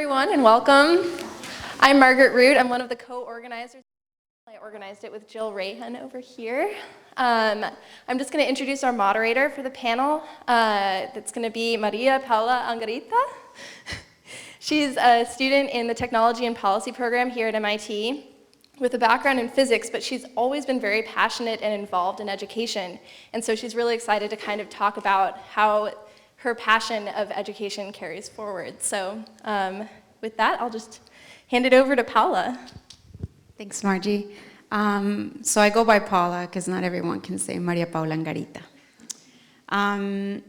everyone, and welcome. I'm Margaret Root. I'm one of the co-organizers. I organized it with Jill Rahan over here. I'm just going to introduce our moderator for the panel. That's going to be Maria Paula Angarita. She's a student in the Technology and Policy program here at MIT with a background in physics, but she's always been very passionate and involved in education. And so she's really excited to kind of talk about how her passion of education carries forward. So with that, I'll just hand it over to Paula. Thanks, Margie. So I go by Paula because not everyone can say Maria Paula Angarita.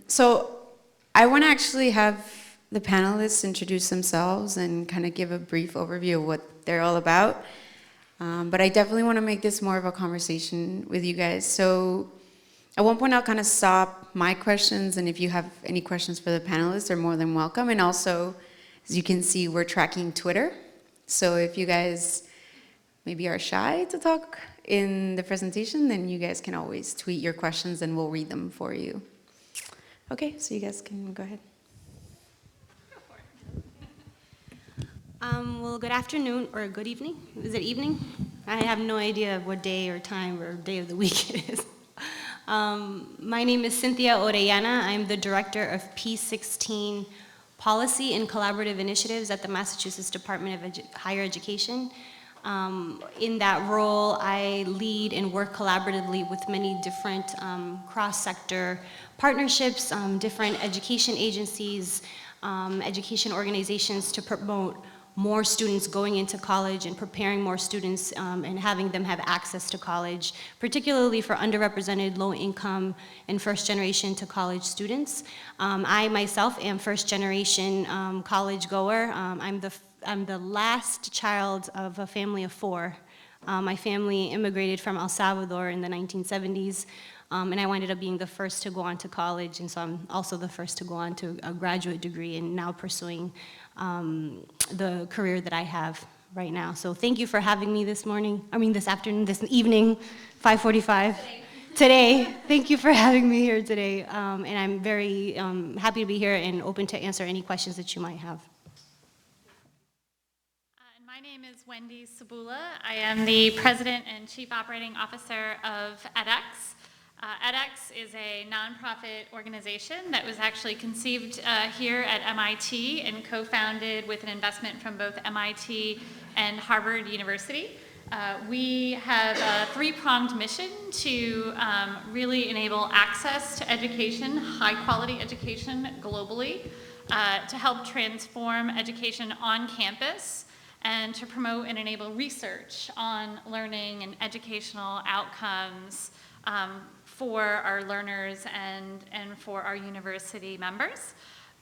So I want to actually have the panelists introduce themselves and kind of give a brief overview of what they're all about. But I definitely want to make this more of a conversation with you guys. So at one point, I'll kind of stop my questions, and if you have any questions for the panelists, they're more than welcome. And also, as you can see, we're tracking Twitter. So if you guys maybe are shy to talk in the presentation, then you guys can always tweet your questions and we'll read them for you. Okay, so you guys can go ahead. Well, good afternoon or good evening. Is it evening? I have no idea what day or time or day of the week it is. My name is Cynthia Orellana. I'm the director of P16 Policy and Collaborative Initiatives at the Massachusetts Department of Higher Education. In that role, I lead and work collaboratively with many different cross-sector partnerships, different education agencies, education organizations to promote more students going into college and preparing more students and having them have access to college, particularly for underrepresented, low-income, and first-generation to college students. I myself am first-generation college goer. I'm the last child of a family of four. My family immigrated from El Salvador in the 1970s, and I ended up being the first to go on to college, and so I'm also the first to go on to a graduate degree and now pursuing the career that I have right now. So thank you for having me this afternoon, this evening, 5:45. Today. Thank you for having me here today, and I'm very happy to be here and open to answer any questions that you might have. My name is Wendy Sabula. I am the President and Chief Operating Officer of Edx. Edx is a nonprofit organization that was actually conceived here at MIT and co-founded with an investment from both MIT and Harvard University. We have a three-pronged mission to really enable access to education, high-quality education globally, to help transform education on campus, and to promote and enable research on learning and educational outcomes for our learners and for our university members.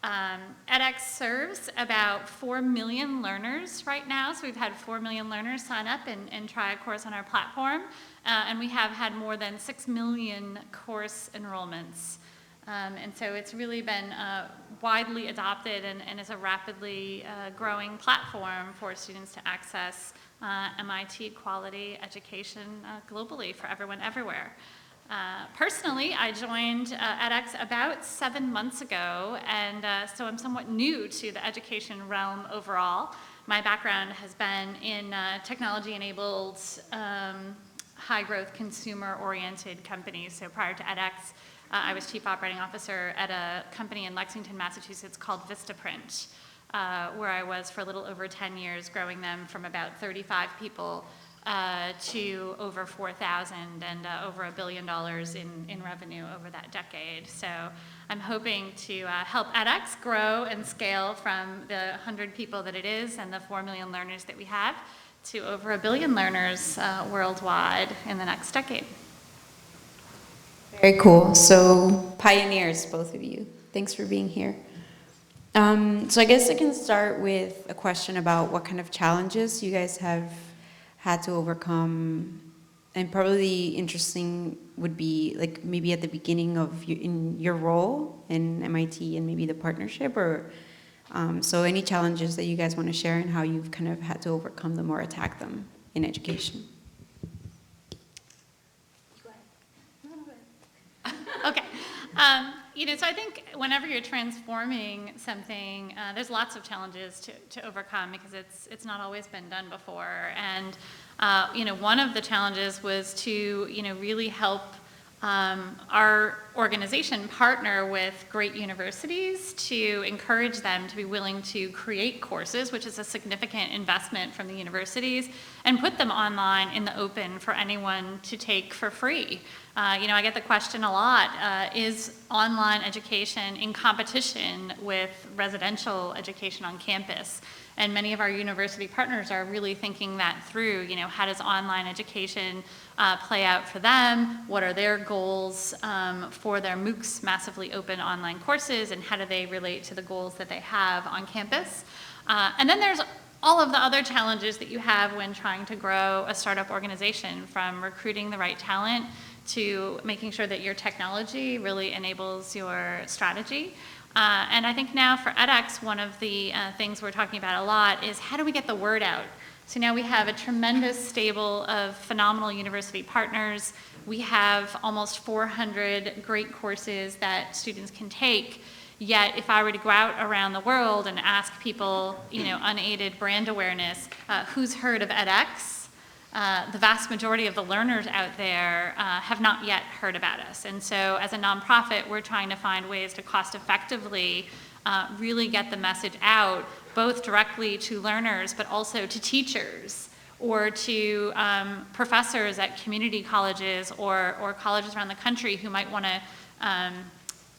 edX serves about 4 million learners right now, so we've had 4 million learners sign up and try a course on our platform, and we have had more than 6 million course enrollments. And so it's really been widely adopted and is a rapidly growing platform for students to access MIT quality education globally for everyone everywhere. Personally, I joined edX about 7 months ago, and so I'm somewhat new to the education realm overall. My background has been in technology-enabled, high-growth, consumer-oriented companies. So prior to edX, I was Chief Operating Officer at a company in Lexington, Massachusetts called Vistaprint, where I was for a little over 10 years, growing them from about 35 people to over 4,000 and over $1 billion in revenue over that decade. So I'm hoping to help edX grow and scale from the 100 people that it is and the 4 million learners that we have to over 1 billion learners worldwide in the next decade. Very cool. So pioneers, both of you. Thanks for being here. So I guess I can start with a question about what kind of challenges you guys have had to overcome, and probably interesting would be like maybe at the beginning of in your role in MIT and maybe the partnership, or so any challenges that you guys want to share and how you've kind of had to overcome them or attack them in education. Okay. So I think whenever you're transforming something, there's lots of challenges to overcome because it's not always been done before. And, one of the challenges was to, really help our organization partner with great universities to encourage them to be willing to create courses, which is a significant investment from the universities, and put them online in the open for anyone to take for free. I get the question a lot, is online education in competition with residential education on campus? And many of our university partners are really thinking that through, how does online education play out for them? What are their goals for their MOOCs, massively open online courses, and how do they relate to the goals that they have on campus? And then there's all of the other challenges that you have when trying to grow a startup organization, from recruiting the right talent to making sure that your technology really enables your strategy. And I think now for edX, one of the things we're talking about a lot is how do we get the word out? So now we have a tremendous stable of phenomenal university partners. We have almost 400 great courses that students can take. Yet if I were to go out around the world and ask people, unaided brand awareness, who's heard of edX? The vast majority of the learners out there have not yet heard about us. And so as a nonprofit, we're trying to find ways to cost effectively really get the message out, both directly to learners, but also to teachers or to professors at community colleges or colleges around the country who might want to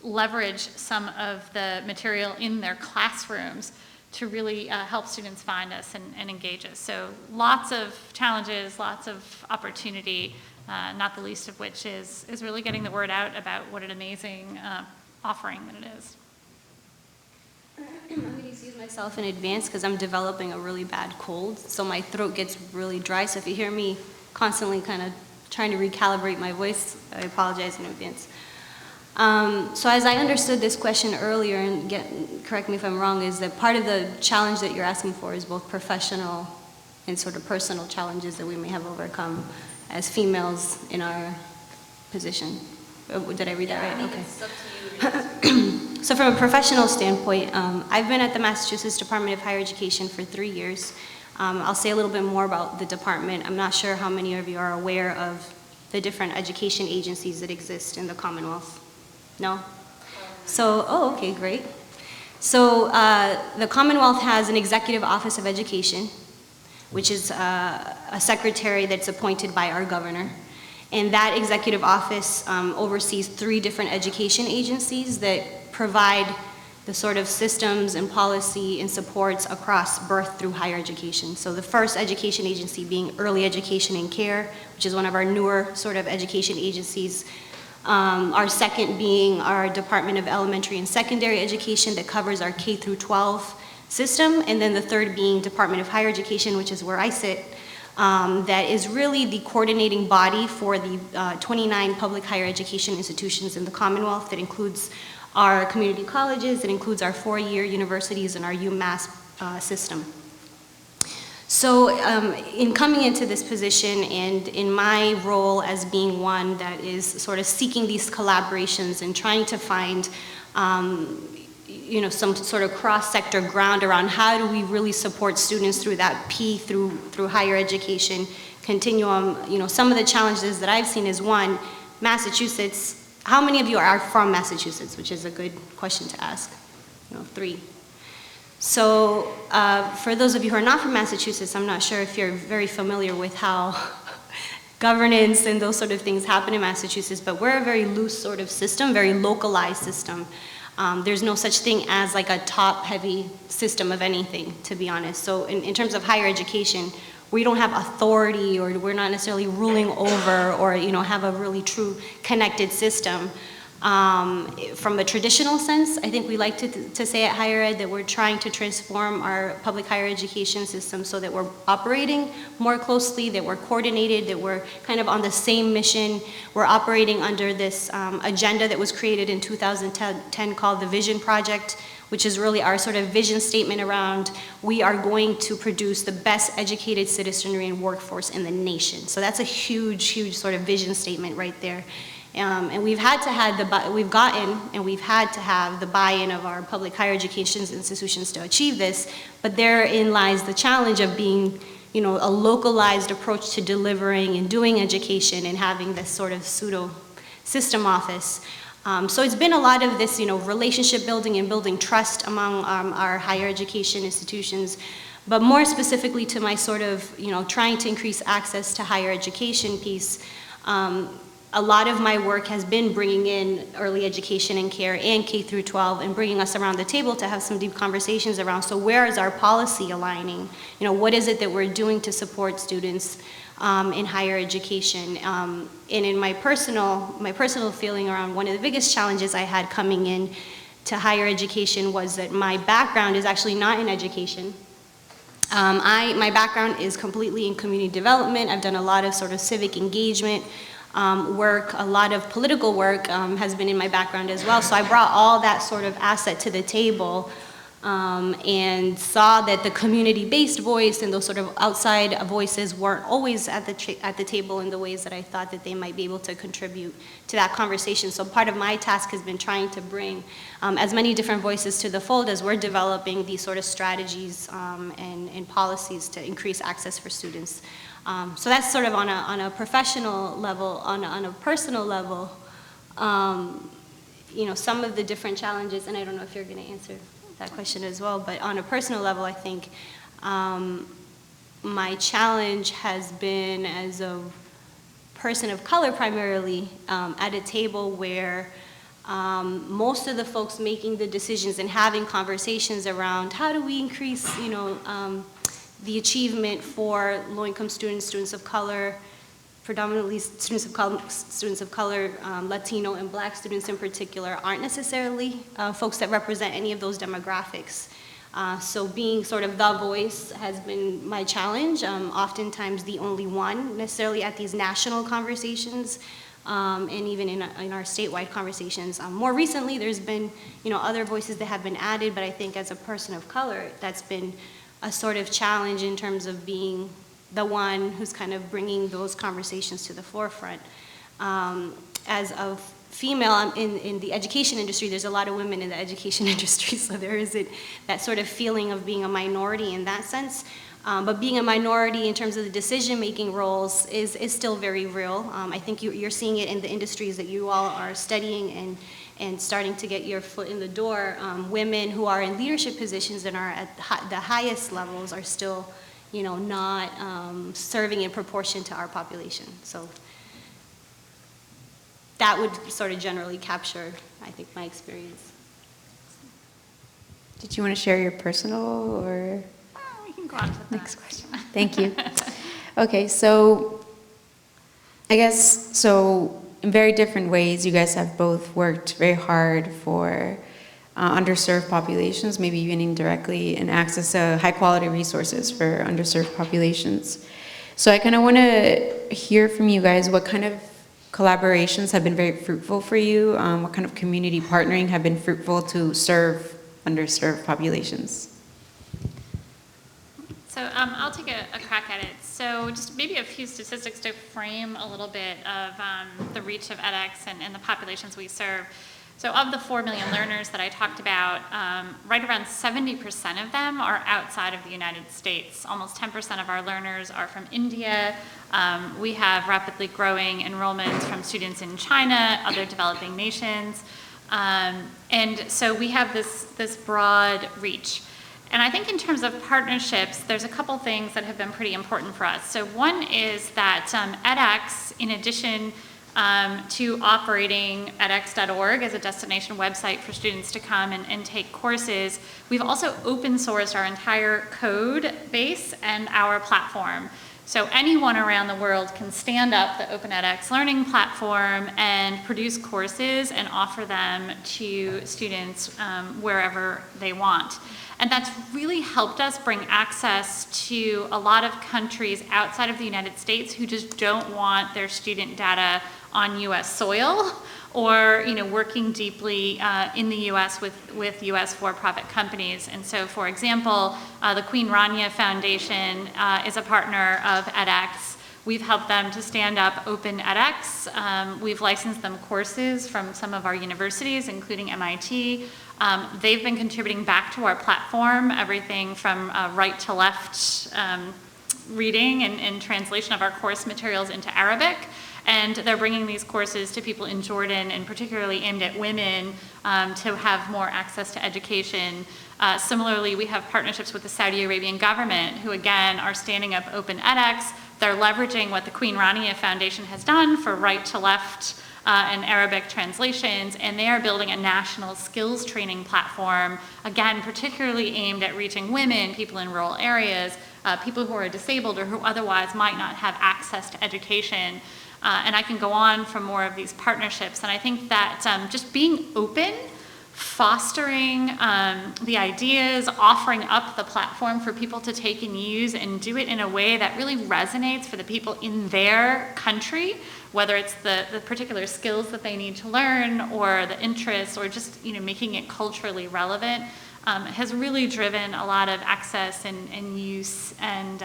leverage some of the material in their classrooms to really help students find us and engage us. So lots of challenges, lots of opportunity, not the least of which is really getting the word out about what an amazing offering that it is. I'm going to excuse myself in advance because I'm developing a really bad cold, so my throat gets really dry. So if you hear me constantly kind of trying to recalibrate my voice, I apologize in advance. So as I understood this question earlier, and correct me if I'm wrong, is that part of the challenge that you're asking for is both professional and sort of personal challenges that we may have overcome as females in our position. Did I read that right? Okay. It's up to you. So from a professional standpoint, I've been at the Massachusetts Department of Higher Education for 3 years. I'll say a little bit more about the department. I'm not sure how many of you are aware of the different education agencies that exist in the Commonwealth. No? So, okay, great. So the Commonwealth has an Executive Office of Education, which is a secretary that's appointed by our governor. And that executive office oversees 3 different education agencies that provide the sort of systems and policy and supports across birth through higher education. So the first education agency being Early Education and Care, which is one of our newer sort of education agencies. Our second being our Department of Elementary and Secondary Education that covers our K through 12 system. And then the third being Department of Higher Education, which is where I sit, that is really the coordinating body for the 29 public higher education institutions in the Commonwealth. That includes our community colleges, it includes our 4-year universities and our UMass system. So in coming into this position and in my role as being one that is sort of seeking these collaborations and trying to find some sort of cross-sector ground around how do we really support students through that P through higher education continuum, some of the challenges that I've seen is, one, Massachusetts. How many of you are from Massachusetts, which is a good question to ask? 3. So for those of you who are not from Massachusetts, I'm not sure if you're very familiar with how governance and those sort of things happen in Massachusetts, but we're a very loose sort of system, very localized system. There's no such thing as like a top-heavy system of anything, to be honest. So in terms of higher education, we don't have authority, or we're not necessarily ruling over, or have a really true connected system. From a traditional sense, I think we like to say at higher ed that we're trying to transform our public higher education system so that we're operating more closely, that we're coordinated, that we're kind of on the same mission. We're operating under this agenda that was created in 2010 called the Vision Project, which is really our sort of vision statement around we are going to produce the best educated citizenry and workforce in the nation. So that's a huge, huge sort of vision statement right there. And we've had to have the buy-in of our public higher education institutions to achieve this, but therein lies the challenge of being, a localized approach to delivering and doing education and having this sort of pseudo system office. So it's been a lot of this, relationship building and building trust among our higher education institutions, but more specifically to my sort of, trying to increase access to higher education piece. A lot of my work has been bringing in early education and care and K through 12 and bringing us around the table to have some deep conversations around, so where is our policy aligning? What is it that we're doing to support students in higher education? And in my personal feeling around, one of the biggest challenges I had coming in to higher education was that my background is actually not in education. My background is completely in community development. I've done a lot of sort of civic engagement work, a lot of political work has been in my background as well. So I brought all that sort of asset to the table and saw that the community-based voice and those sort of outside voices weren't always at the table in the ways that I thought that they might be able to contribute to that conversation. So part of my task has been trying to bring as many different voices to the fold as we're developing these sort of strategies and policies to increase access for students. So that's sort of on a professional level. On a personal level, some of the different challenges, and I don't know if you're going to answer that question as well, but on a personal level, I think my challenge has been, as a person of color primarily, at a table where most of the folks making the decisions and having conversations around how do we increase, the achievement for low-income students, students of color, predominantly students of color, Latino and Black students in particular, aren't necessarily folks that represent any of those demographics. So being sort of the voice has been my challenge, oftentimes the only one necessarily at these national conversations, and even in our statewide conversations. More recently, there's been other voices that have been added, but I think as a person of color, that's been a sort of challenge in terms of being the one who's kind of bringing those conversations to the forefront. As a female in the education industry, there's a lot of women in the education industry, so there isn't that sort of feeling of being a minority in that sense. But being a minority in terms of the decision-making roles is still very real. I think you're seeing it in the industries that you all are studying and starting to get your foot in the door. Women who are in leadership positions and are at the highest levels are still not serving in proportion to our population. So that would sort of generally capture, I think, my experience. Did you want to share your personal or? We can go on to the Next question. Thank you. Okay, so I guess, in very different ways, you guys have both worked very hard for underserved populations, maybe even indirectly, and access to high-quality resources for underserved populations. So I kind of want to hear from you guys what kind of collaborations have been very fruitful for you, what kind of community partnering have been fruitful to serve underserved populations. So I'll take a crack at it. So just maybe a few statistics to frame a little bit of the reach of edX and the populations we serve. So of the 4 million learners that I talked about, right around 70% of them are outside of the United States. Almost 10% of our learners are from India. We have rapidly growing enrollments from students in China, other developing nations. And so we have this broad reach. And I think in terms of partnerships, there's a couple things that have been pretty important for us. So one is that edX, in addition to operating edx.org as a destination website for students to come and take courses, we've also open sourced our entire code base and our platform. So anyone around the world can stand up the Open edX learning platform and produce courses and offer them to students wherever they want. And that's really helped us bring access to a lot of countries outside of the United States who just don't want their student data on US soil or working deeply in the US with US for-profit companies. And so, for example, the Queen Rania Foundation is a partner of edX. We've helped them to stand up Open edX. We've licensed them courses from some of our universities, including MIT. They've been contributing back to our platform, everything from right to left reading and translation of our course materials into Arabic. And they're bringing these courses to people in Jordan, and particularly aimed at women, to have more access to education. Similarly, we have partnerships with the Saudi Arabian government, who again are standing up Open edX. They're leveraging what the Queen Rania Foundation has done for right to left and Arabic translations, and they are building a national skills training platform, again, particularly aimed at reaching women, people in rural areas, people who are disabled or who otherwise might not have access to education. And I can go on for more of these partnerships. And I think that just being open, fostering the ideas, offering up the platform for people to take and use and do it in a way that really resonates for the people in their country, whether it's the particular skills that they need to learn or the interests or just making it culturally relevant, has really driven a lot of access and use and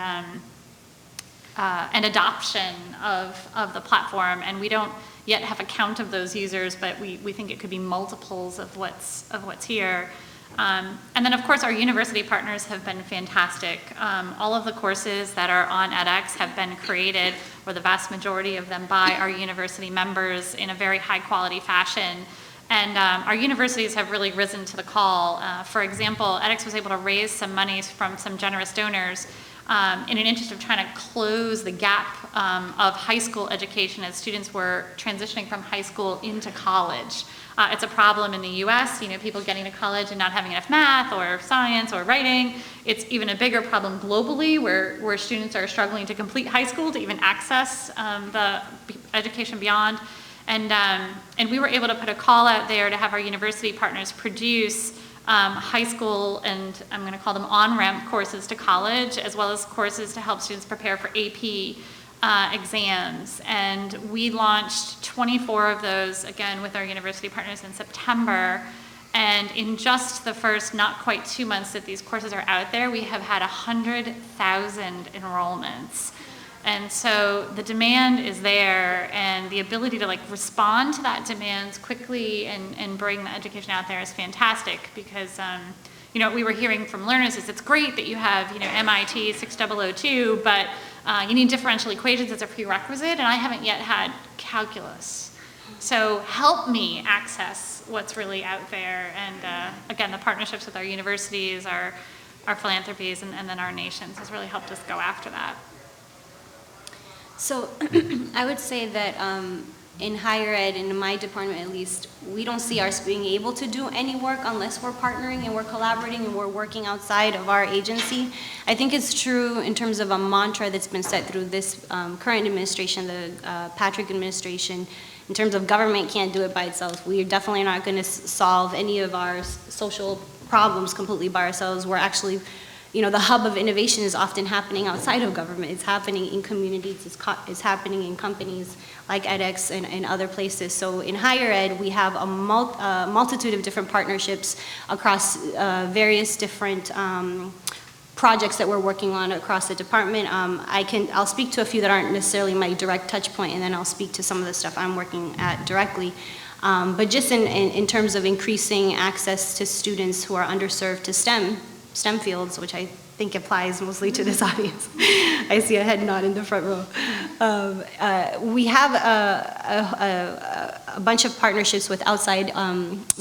adoption of the platform. And we don't yet have a count of those users, but we think it could be multiples of what's here. And then of course our university partners have been fantastic. All of the courses that are on edX have been created, or the vast majority of them, by our university members in a very high quality fashion. And our universities have really risen to the call. For example, edX was able to raise some money from some generous donors in an interest of trying to close the gap of high school education as students were transitioning from high school into college. It's a problem in the US, people getting to college and not having enough math or science or writing. It's even a bigger problem globally where students are struggling to complete high school to even access the education beyond. And we were able to put a call out there to have our university partners produce high school, and I'm going to call them on-ramp courses to college, as well as courses to help students prepare for AP exams. And we launched 24 of those, again, with our university partners in September. And in just the first not quite 2 months that these courses are out there, we have had 100,000 enrollments. And so the demand is there, and the ability to respond to that demand quickly and bring the education out there is fantastic, because what we were hearing from learners is it's great that you have MIT 6002, but you need differential equations as a prerequisite, and I haven't yet had calculus. So help me access what's really out there. And again, the partnerships with our universities, our philanthropies, and then our nations has really helped us go after that. So I would say that in higher ed, in my department at least, we don't see us being able to do any work unless we're partnering and we're collaborating and we're working outside of our agency. I think it's true in terms of a mantra that's been set through this current administration, the Patrick administration, in terms of government can't do it by itself. We are definitely not going to solve any of our social problems completely by ourselves. We're actually, the hub of innovation is often happening outside of government. It's happening in communities, it's happening in companies like edX and other places. So in higher ed, we have a multitude of different partnerships across various different projects that we're working on across the department. I'll speak to a few that aren't necessarily my direct touch point, and then I'll speak to some of the stuff I'm working at directly. But just in terms of increasing access to students who are underserved to STEM fields, which I think applies mostly to this audience. I see a head nod in the front row. We have a bunch of partnerships with outside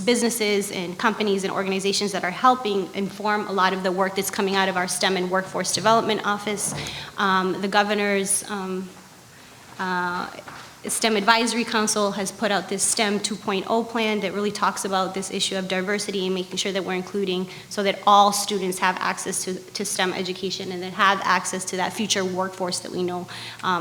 businesses and companies and organizations that are helping inform a lot of the work that's coming out of our STEM and Workforce Development Office. The governor's STEM Advisory Council has put out this STEM 2.0 plan that really talks about this issue of diversity and making sure that we're including so that all students have access to STEM education and that have access to that future workforce that we know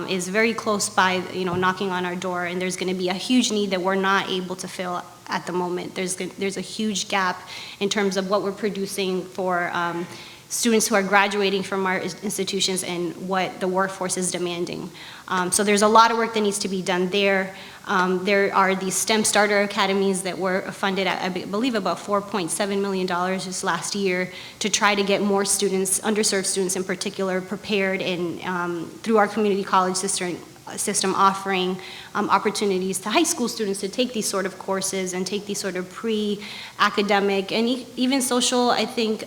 is very close by, knocking on our door, and there's going to be a huge need that we're not able to fill at the moment. There's a huge gap in terms of what we're producing for students who are graduating from our institutions and what the workforce is demanding. So there's a lot of work that needs to be done there. There are these STEM starter academies that were funded at, I believe, about $4.7 million this last year to try to get more students, underserved students in particular, prepared and through our community college system offering opportunities to high school students to take these sort of courses and take these sort of pre-academic and even social, I think,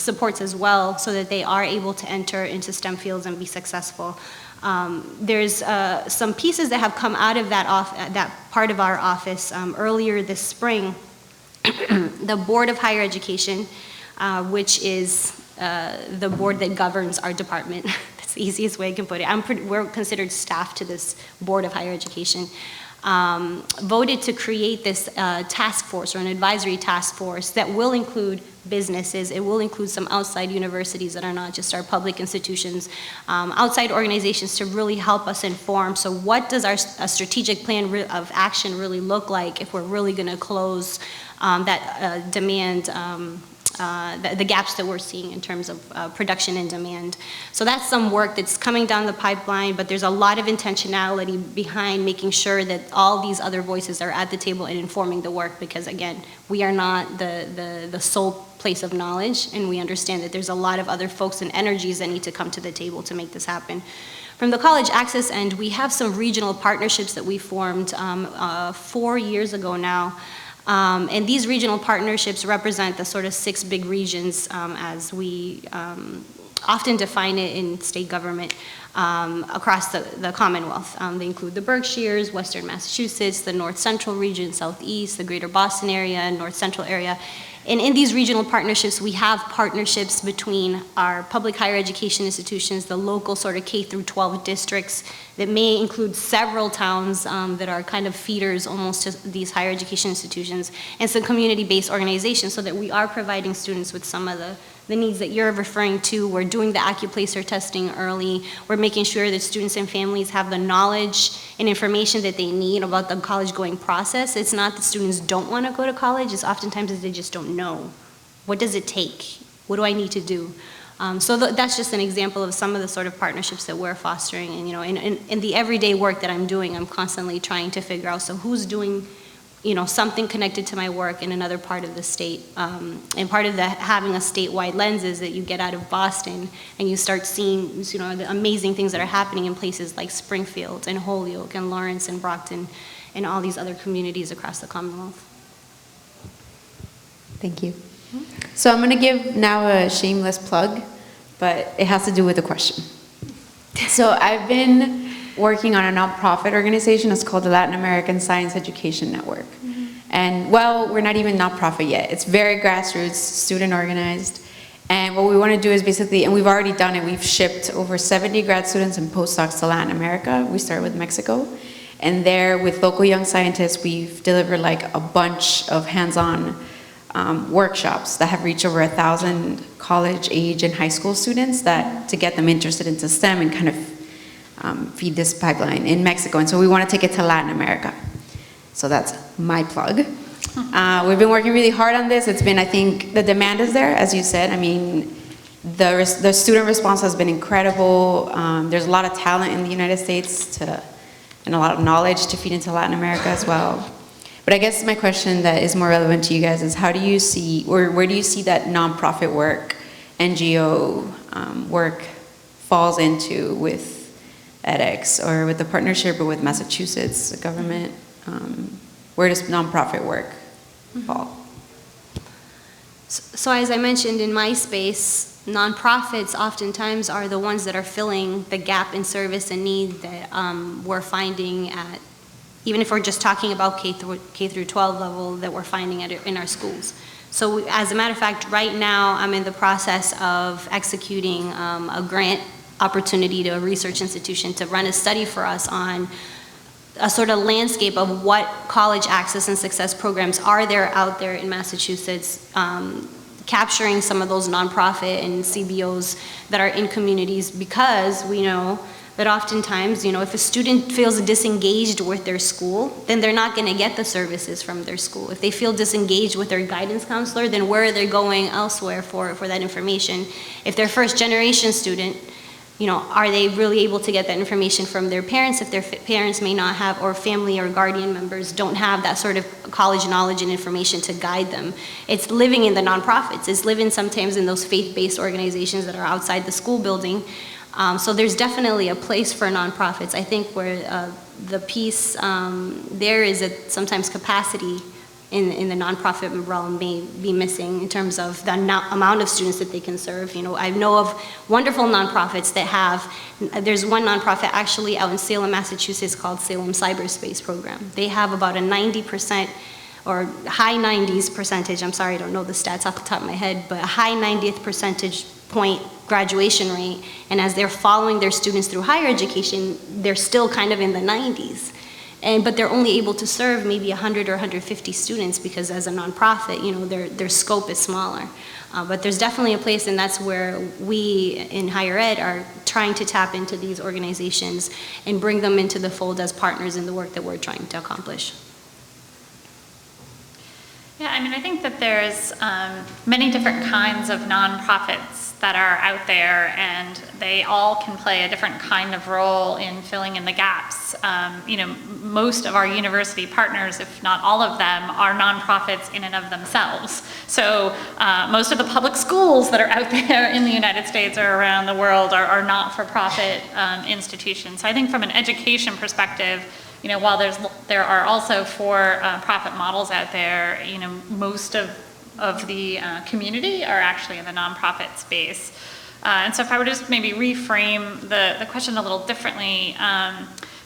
supports as well, so that they are able to enter into STEM fields and be successful. There's some pieces that have come out of that part of our office earlier this spring. The Board of Higher Education, which is the board that governs our department. That's the easiest way I can put it. We're considered staff to this Board of Higher Education. Voted to create this task force or an advisory task force that will include businesses. It will include some outside universities that are not just our public institutions, outside organizations to really help us inform. So what does a strategic plan of action really look like if we're really going to close that demand, the gaps that we're seeing in terms of production and demand. So that's some work that's coming down the pipeline, but there's a lot of intentionality behind making sure that all these other voices are at the table and informing the work, because again, we are not the sole place of knowledge, and we understand that there's a lot of other folks and energies that need to come to the table to make this happen. From the college access end, we have some regional partnerships that we formed 4 years ago now. And these regional partnerships represent the sort of 6 big regions as we often define it in state government across the Commonwealth. They include the Berkshires, Western Massachusetts, the North Central region, Southeast, the Greater Boston area, North Central area. And in these regional partnerships, we have partnerships between our public higher education institutions, the local sort of K through 12 districts that may include several towns that are kind of feeders almost to these higher education institutions, and some community-based organizations, so that we are providing students with some of the needs that you're referring to. We're doing the AccuPlacer testing early. We're making sure that students and families have the knowledge and information that they need about the college going process. It's not that students don't want to go to college, it's oftentimes that they just don't know. What does it take? What do I need to do? So that's just an example of some of the sort of partnerships that we're fostering. And, you know, in the everyday work that I'm doing, I'm constantly trying to figure out, so who's doing, you know, something connected to my work in another part of the state. And part of having a statewide lens is that you get out of Boston and you start seeing, you know, the amazing things that are happening in places like Springfield and Holyoke and Lawrence and Brockton and all these other communities across the Commonwealth. Thank you. So I'm going to give now a shameless plug, but it has to do with the question. So I've been working on a nonprofit organization. It's called the Latin American Science Education Network. Mm-hmm. And, well, we're not even nonprofit yet. It's very grassroots, student organized. And what we want to do is basically, and we've already done it, we've shipped over 70 grad students and postdocs to Latin America. We started with Mexico. And there, with local young scientists, we've delivered like a bunch of hands-on workshops that have reached over 1,000 college age and high school students to get them interested into STEM and kind of feed this pipeline in Mexico. And so we want to take it to Latin America. So that's my plug. We've been working really hard on this. It's been, I think, the demand is there, as you said. I mean, the student response has been incredible. There's a lot of talent in the United States and a lot of knowledge to feed into Latin America as well. But I guess my question that is more relevant to you guys is, how do you see, or where do you see that nonprofit work, NGO work falls into with edX, or with the partnership, or with Massachusetts government? Where does nonprofit work fall? So as I mentioned, in my space, nonprofits oftentimes are the ones that are filling the gap in service and need that we're finding at, even if we're just talking about K through 12 level, that we're finding in our schools. So as a matter of fact, right now I'm in the process of executing a grant opportunity to a research institution to run a study for us on a sort of landscape of what college access and success programs are there out there in Massachusetts, capturing some of those nonprofit and CBOs that are in communities, because we know But oftentimes, if a student feels disengaged with their school, then they're not going to get the services from their school. If they feel disengaged with their guidance counselor, then where are they going elsewhere for that information? If they're first generation student, are they really able to get that information from their parents if their parents may not have, or family or guardian members don't have that sort of college knowledge and information to guide them? It's living in the nonprofits. It's living sometimes in those faith-based organizations that are outside the school building. So there's definitely a place for nonprofits. I think where the piece there is that sometimes capacity in the nonprofit realm may be missing in terms of the amount of students that they can serve. I know of wonderful nonprofits that there's one nonprofit actually out in Salem, Massachusetts called Salem Cyberspace Program. They have about a 90% or high 90s percentage, I'm sorry, I don't know the stats off the top of my head, but a high 90th percentage point graduation rate, and as they're following their students through higher education, they're still kind of in the 90s. But they're only able to serve maybe 100 or 150 students because as a nonprofit, their scope is smaller. But there's definitely a place, and that's where we in higher ed are trying to tap into these organizations and bring them into the fold as partners in the work that we're trying to accomplish. Yeah, I think that there's many different kinds of nonprofits that are out there, and they all can play a different kind of role in filling in the gaps. Most of our university partners, if not all of them, are nonprofits in and of themselves. So most of the public schools that are out there in the United States or around the world are not-for-profit institutions. So I think from an education perspective, while there are also for-profit models out there, most of the community are actually in the nonprofit space. And so if I were to just maybe reframe the question a little differently,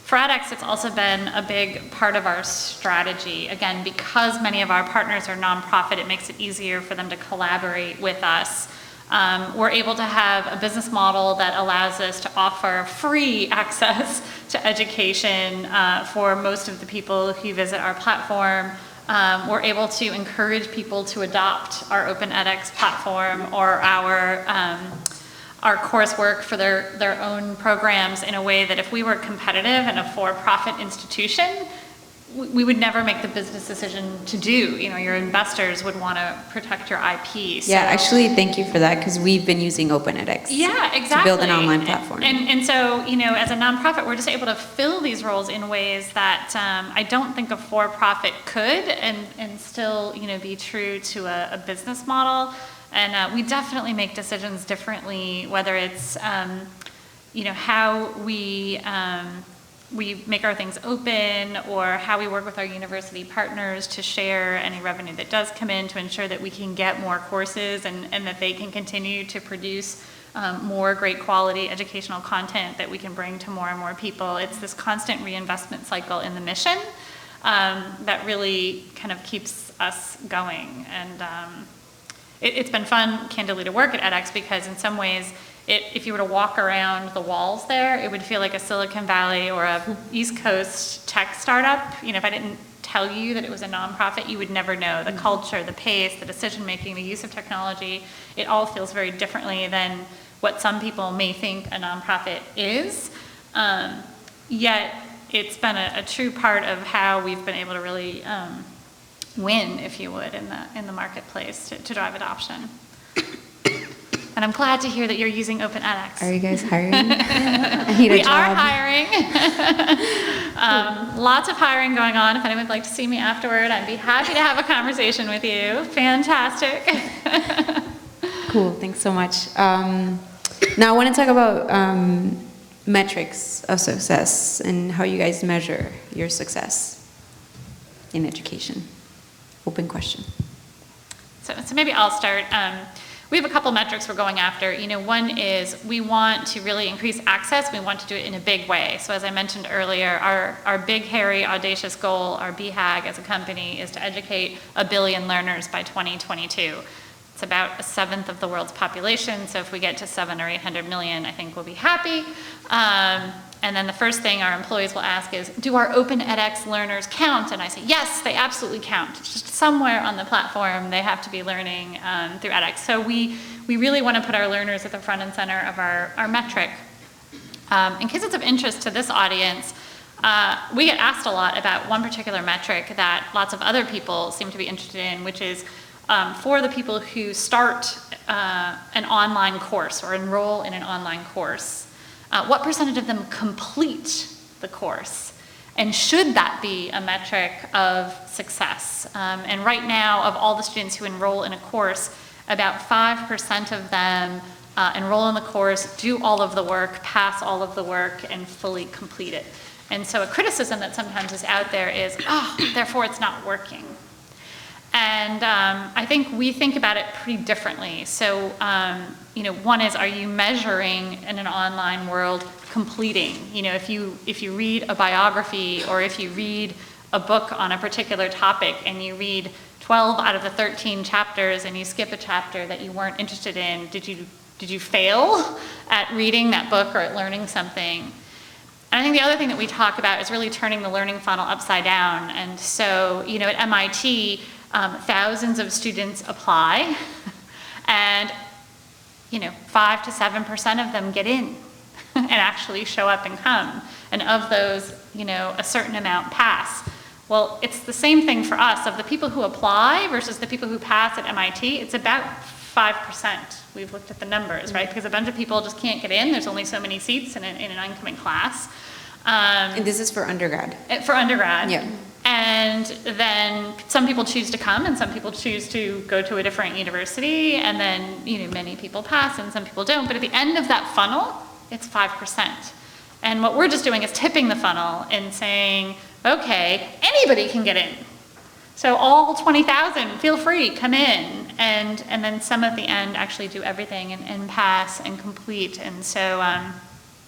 for edX, it's also been a big part of our strategy. Again, because many of our partners are nonprofit, it makes it easier for them to collaborate with us. We're able to have a business model that allows us to offer free access to education for most of the people who visit our platform. We're able to encourage people to adopt our Open edX platform or our coursework for their own programs in a way that if we were competitive in a for-profit institution, we would never make the business decision to do. Your investors would want to protect your IP. So. Yeah, actually, thank you for that, because we've been using Open edX to build an online platform. And so, as a nonprofit, we're just able to fill these roles in ways that I don't think a for-profit could, and still, be true to a business model. And we definitely make decisions differently, whether it's, how we make our things open, or how we work with our university partners to share any revenue that does come in to ensure that we can get more courses and that they can continue to produce more great quality educational content that we can bring to more and more people. It's this constant reinvestment cycle in the mission that really kind of keeps us going. And it's been fun, candidly, to work at edX, because in some ways, if you were to walk around the walls there, it would feel like a Silicon Valley or a East Coast tech startup. If I didn't tell you that it was a nonprofit, you would never know. The culture, the pace, the decision-making, the use of technology, it all feels very differently than what some people may think a nonprofit is. Yet, it's been a true part of how we've been able to really win, if you would, in the marketplace to drive adoption. And I'm glad to hear that you're using Open edX. Are you guys hiring? I need a job. We are hiring. Lots of hiring going on. If anyone would like to see me afterward, I'd be happy to have a conversation with you. Fantastic. Cool, thanks so much. Now I want to talk about metrics of success and how you guys measure your success in education. Open question. So maybe I'll start. We have a couple metrics we're going after. One is we want to really increase access. We want to do it in a big way. So as I mentioned earlier, our big, hairy, audacious goal, our BHAG as a company, is to educate 1 billion learners by 2022. It's about 1/7 of the world's population. So if we get to 700 or 800 million, I think we'll be happy. And then the first thing our employees will ask is, do our Open edX learners count? And I say, yes, they absolutely count. It's just somewhere on the platform they have to be learning through edX. So we really want to put our learners at the front and center of our metric. In case it's of interest to this audience, we get asked a lot about one particular metric that lots of other people seem to be interested in, which is for the people who start an online course or enroll in an online course, what percentage of them complete the course? And should that be a metric of success? And right now, of all the students who enroll in a course, about 5% of them enroll in the course, do all of the work, pass all of the work, and fully complete it. And so a criticism that sometimes is out there is, therefore it's not working. And I think we think about it pretty differently. So, one is, are you measuring in an online world completing? If you read a biography or if you read a book on a particular topic and you read 12 out of the 13 chapters and you skip a chapter that you weren't interested in, did you fail at reading that book or at learning something? And I think the other thing that we talk about is really turning the learning funnel upside down. And so, at MIT, thousands of students apply, and 5 to 7% of them get in and actually show up and come. And of those, a certain amount pass. Well, it's the same thing for us. Of the people who apply versus the people who pass at MIT, it's about 5%. We've looked at the numbers, right? Because a bunch of people just can't get in. There's only so many seats in an oncoming class. And this is for undergrad. For undergrad. Yeah. And then some people choose to come and some people choose to go to a different university, and then many people pass and some people don't. But at the end of that funnel, it's 5%. And what we're just doing is tipping the funnel and saying, okay, anybody can get in. So all 20,000, feel free, come in. And then some at the end actually do everything and pass and complete. And so,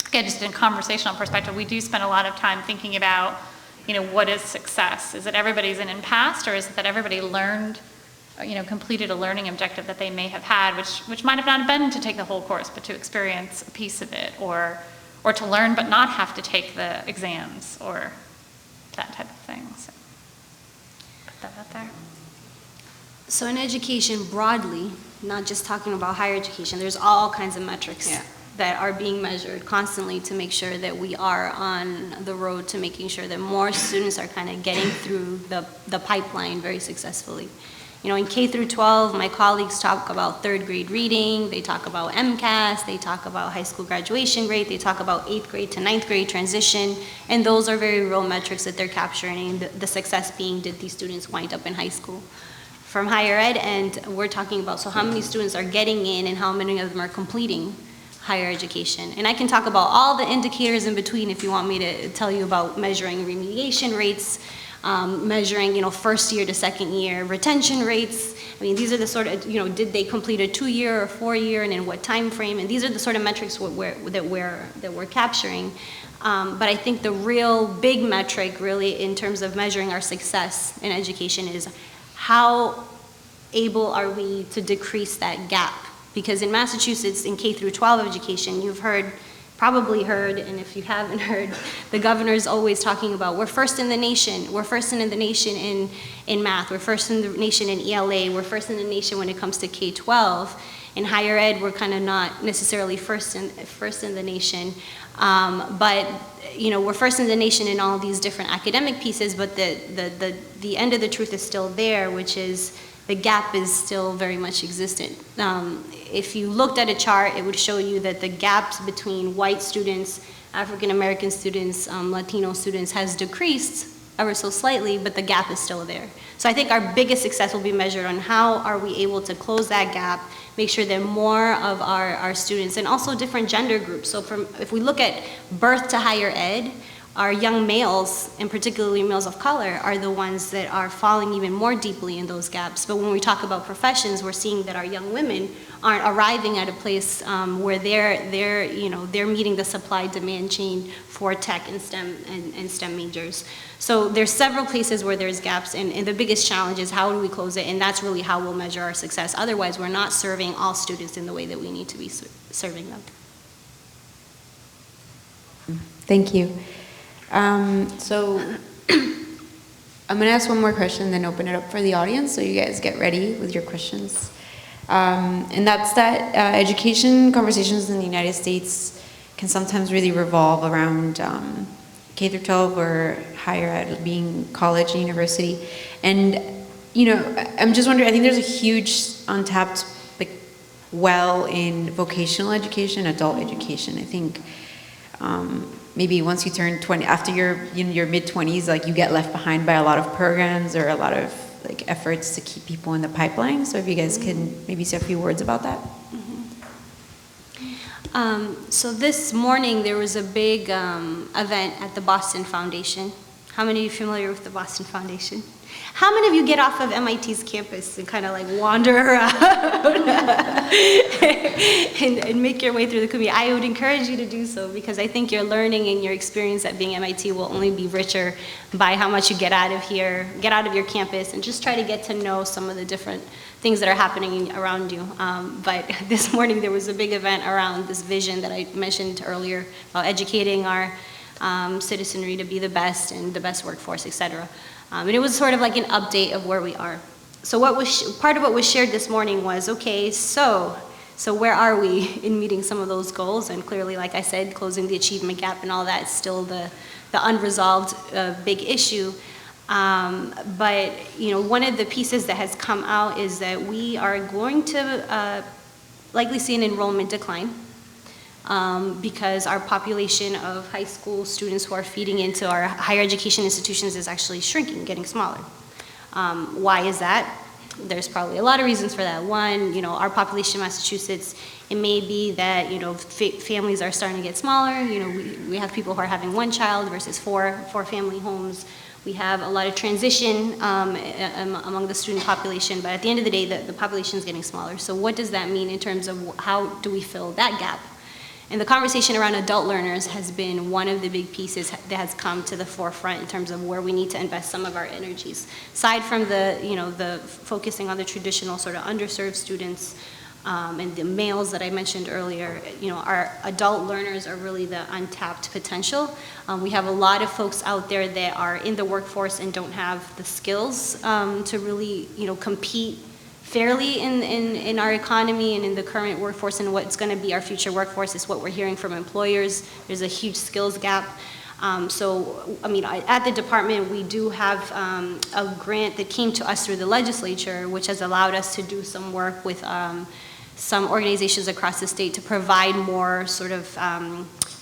again, just in conversational perspective, we do spend a lot of time thinking about, what is success? Is it everybody's in and passed, or is it that everybody learned, completed a learning objective that they may have had, which might have not been to take the whole course, but to experience a piece of it, or to learn but not have to take the exams, or that type of thing. So put that out there. So in education broadly, not just talking about higher education, there's all kinds of metrics that are being measured constantly to make sure that we are on the road to making sure that more students are kind of getting through the pipeline very successfully. In K through 12, my colleagues talk about third grade reading, they talk about MCAS, they talk about high school graduation rate, they talk about 8th grade to 9th grade transition, and those are very real metrics that they're capturing, the success being, did these students wind up in high school? From higher ed, and we're talking about, so how many students are getting in and how many of them are completing higher education. And I can talk about all the indicators in between if you want me to tell you about measuring remediation rates, measuring, first year to second year retention rates. I mean, these are the sort of, did they complete a 2-year or 4-year, and in what time frame? And these are the sort of metrics that we're capturing. But I think the real big metric, really, in terms of measuring our success in education is how able are we to decrease that gap? Because in Massachusetts, in K through 12 education, you've probably heard, and if you haven't heard, the governor's always talking about, we're first in the nation. We're first in the nation in math. We're first in the nation in ELA. We're first in the nation when it comes to K-12. In higher ed, we're kind of not necessarily first in the nation. But we're first in the nation in all these different academic pieces, but the end of the truth is still there, which is the gap is still very much existent. If you looked at a chart, it would show you that the gaps between white students, African American students, Latino students has decreased ever so slightly, but the gap is still there. So I think our biggest success will be measured on how are we able to close that gap, make sure that more of our students, and also different gender groups. So if we look at birth to higher ed, our young males, and particularly males of color, are the ones that are falling even more deeply in those gaps. But when we talk about professions, we're seeing that our young women aren't arriving at a place where they're meeting the supply-demand chain for tech and STEM majors. So there's several places where there's gaps, and the biggest challenge is how do we close it, and that's really how we'll measure our success. Otherwise, we're not serving all students in the way that we need to be serving them. Thank you. So I'm going to ask one more question, then open it up for the audience, so you guys get ready with your questions. And that's that education conversations in the United States can sometimes really revolve around K through 12 or higher ed, being college and university. And, I'm just wondering, I think there's a huge untapped well in vocational education, adult education. I think maybe once you turn 20, after your mid-20s, you get left behind by a lot of programs or a lot of efforts to keep people in the pipeline. So if you guys can maybe say a few words about that. So this morning there was a big event at the Boston Foundation. How many of you are familiar with the Boston Foundation? How many of you get off of MIT's campus and kind of wander around and make your way through the community? I would encourage you to do so, because I think your learning and your experience at being MIT will only be richer by how much you get out of here, get out of your campus, and just try to get to know some of the different things that are happening around you. But this morning there was a big event around this vision that I mentioned earlier about educating our citizenry to be the best and the best workforce, etc. And it was sort of like an update of where we are. So part of what was shared this morning was, okay, so where are we in meeting some of those goals? And clearly, like I said, closing the achievement gap and all that is still the unresolved big issue. But one of the pieces that has come out is that we are going to likely see an enrollment decline. Because our population of high school students who are feeding into our higher education institutions is actually shrinking, getting smaller. Why is that? There's probably a lot of reasons for that. One, our population in Massachusetts, it may be that, families are starting to get smaller. We have people who are having one child versus four family homes. We have a lot of transition among the student population, but at the end of the day, the population is getting smaller. So what does that mean in terms of how do we fill that gap? And the conversation around adult learners has been one of the big pieces that has come to the forefront in terms of where we need to invest some of our energies. Aside from the focusing on the traditional sort of underserved students and the males that I mentioned earlier, our adult learners are really the untapped potential. We have a lot of folks out there that are in the workforce and don't have the skills to really, compete fairly in our economy and in the current workforce, and what's going to be our future workforce is what we're hearing from employers. There's a huge skills gap. At the department, we do have a grant that came to us through the legislature, which has allowed us to do some work with some organizations across the state to provide more sort of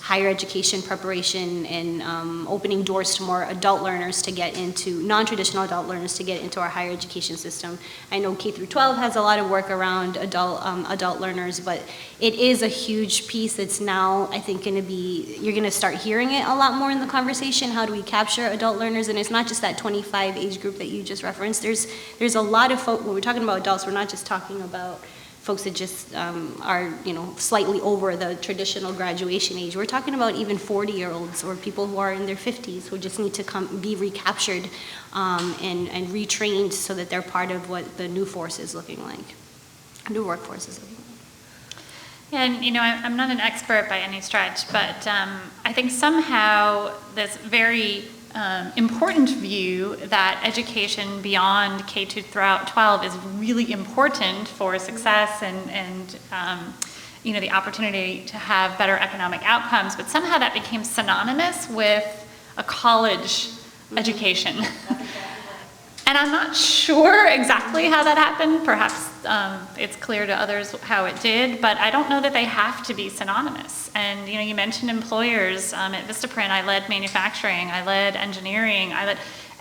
higher education preparation and opening doors to more adult learners to get into, non-traditional adult learners to get into our higher education system. I know K through 12 has a lot of work around adult learners, but it is a huge piece that's now, I think, you're going to start hearing it a lot more in the conversation. How do we capture adult learners? And it's not just that 25 age group that you just referenced. There's a lot of folks, when we're talking about adults, we're not just talking about folks that just are, slightly over the traditional graduation age. We're talking about even 40-year-olds or people who are in their 50s who just need to be recaptured and retrained so that they're part of what the new force is looking like, new workforce is looking like. And, I'm not an expert by any stretch, but I think somehow this very important view that education beyond K to 12 is really important for success and the opportunity to have better economic outcomes, but somehow that became synonymous with a college education. And I'm not sure exactly how that happened. Perhaps it's clear to others how it did, but I don't know that they have to be synonymous. And you mentioned employers. At Vistaprint, I led manufacturing, I led engineering,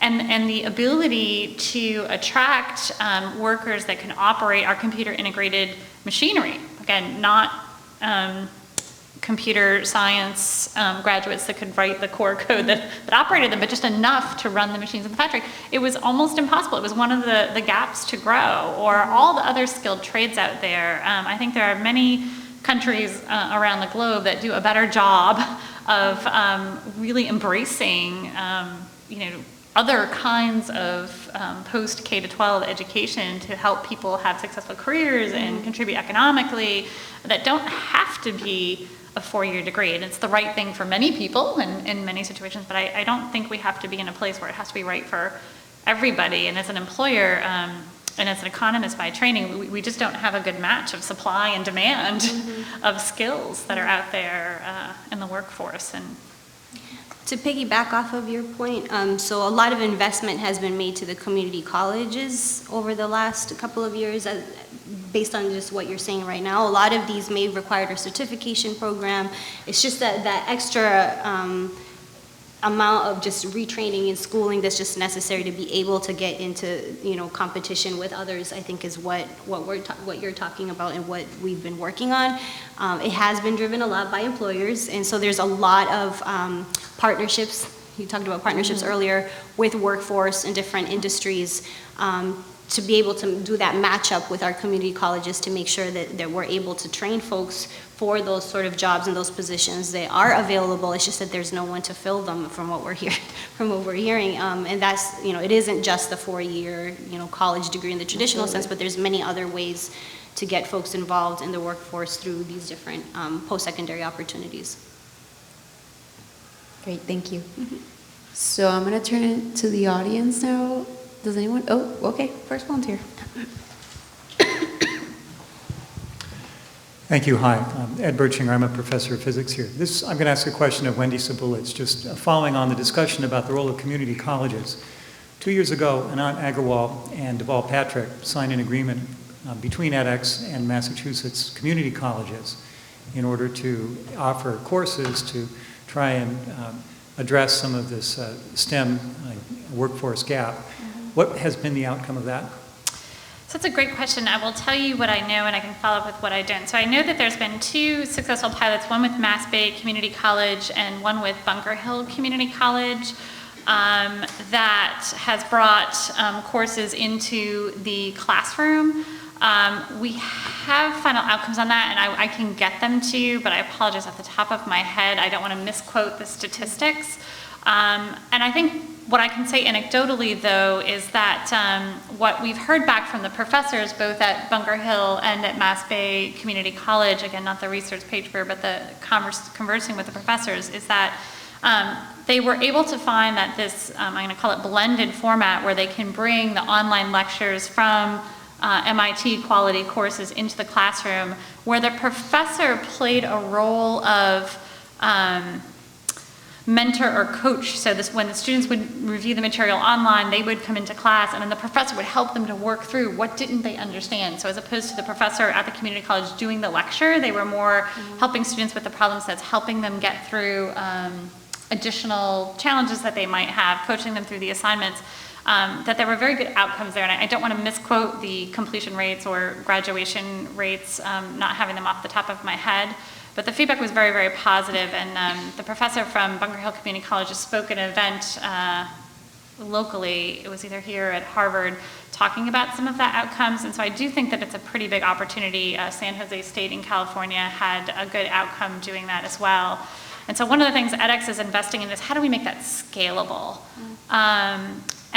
and the ability to attract workers that can operate our computer integrated machinery. Again, not computer science graduates that could write the core code that operated them, but just enough to run the machines in the factory. It was almost impossible. It was one of the gaps to grow, or all the other skilled trades out there. I think there are many countries around the globe that do a better job of really embracing other kinds of post K to 12 education to help people have successful careers and contribute economically, that don't have to be a 4-year degree. And it's the right thing for many people in many situations, but I don't think we have to be in a place where it has to be right for everybody. And as an employer, and as an economist by training, we just don't have a good match of supply and demand of skills that are out there in the workforce. And to piggyback off of your point, so a lot of investment has been made to the community colleges over the last couple of years, based on just what you're saying right now. A lot of these may require a certification program. It's just that extra amount of just retraining and schooling that's just necessary to be able to get into, competition with others, I think is what you're talking about and what we've been working on. It has been driven a lot by employers, and so there's a lot of partnerships. You talked about partnerships earlier with workforce in different industries, to be able to do that matchup with our community colleges to make sure that we're able to train folks for those sort of jobs and those positions. They are available. It's just that there's no one to fill them from what we're hearing. And that's, it isn't just the 4-year, college degree in the traditional sense, but there's many other ways to get folks involved in the workforce through these different post-secondary opportunities. Great, thank you. So I'm going to turn it to the audience now. Does anyone? Oh, okay, first volunteer. Thank you. Hi, I'm Ed Birchinger. I'm a professor of physics here. I'm going to ask a question of Wendy Sabula. It's just following on the discussion about the role of community colleges. 2 years ago, Anant Agarwal and Deval Patrick signed an agreement between edX and Massachusetts community colleges in order to offer courses to try and address some of this STEM workforce gap. What has been the outcome of that? So that's a great question. I will tell you what I know, and I can follow up with what I don't. So I know that there's been 2 successful pilots, one with Mass Bay Community College and one with Bunker Hill Community College, that has brought courses into the classroom. We have final outcomes on that, and I can get them to you, but I apologize off the top of my head. I don't want to misquote the statistics. And I think what I can say anecdotally, though, is that what we've heard back from the professors, both at Bunker Hill and at Mass Bay Community College, again, not the research paper, but the conversing with the professors, is that they were able to find that this, I'm going to call it blended format, where they can bring the online lectures from MIT quality courses into the classroom, where the professor played a role of mentor or coach. So when the students would review the material online, they would come into class, and then the professor would help them to work through what didn't they understand. So as opposed to the professor at the community college doing the lecture, they were more helping students with the problem sets, helping them get through additional challenges that they might have, coaching them through the assignments. That there were very good outcomes there, and I don't want to misquote the completion rates or graduation rates, not having them off the top of my head, but the feedback was very, very positive, and the professor from Bunker Hill Community College just spoke at an event locally, it was either here at Harvard, talking about some of that outcomes, and so I do think that it's a pretty big opportunity. San Jose State in California had a good outcome doing that as well. And so one of the things edX is investing in is how do we make that scalable?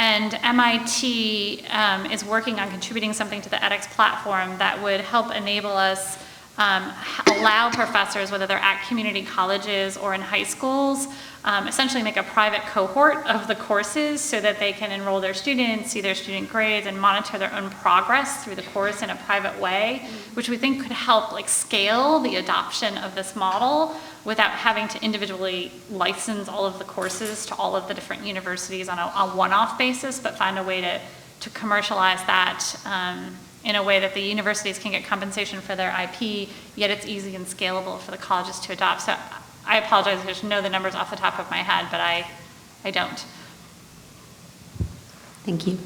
And MIT is working on contributing something to the edX platform that would help enable us allow professors, whether they're at community colleges or in high schools, essentially make a private cohort of the courses so that they can enroll their students, see their student grades, and monitor their own progress through the course in a private way, which we think could help scale the adoption of this model without having to individually license all of the courses to all of the different universities on a one-off basis, but find a way to commercialize that in a way that the universities can get compensation for their IP, yet it's easy and scalable for the colleges to adopt. So I apologize, I just know the numbers off the top of my head, but I don't. Thank you.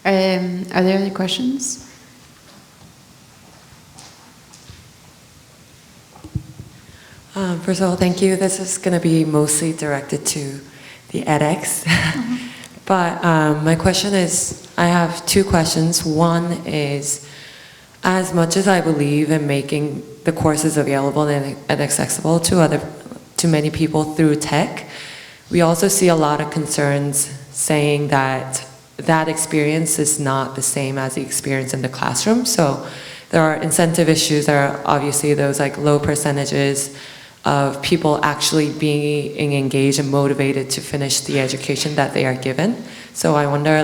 Are there other questions? First of all, thank you. This is going to be mostly directed to the edX. But my question is, I have 2 questions. One is, as much as I believe in making the courses available and accessible to many people through tech, we also see a lot of concerns saying that that experience is not the same as the experience in the classroom. So there are incentive issues. There are obviously those low percentages of people actually being engaged and motivated to finish the education that they are given. So I wonder,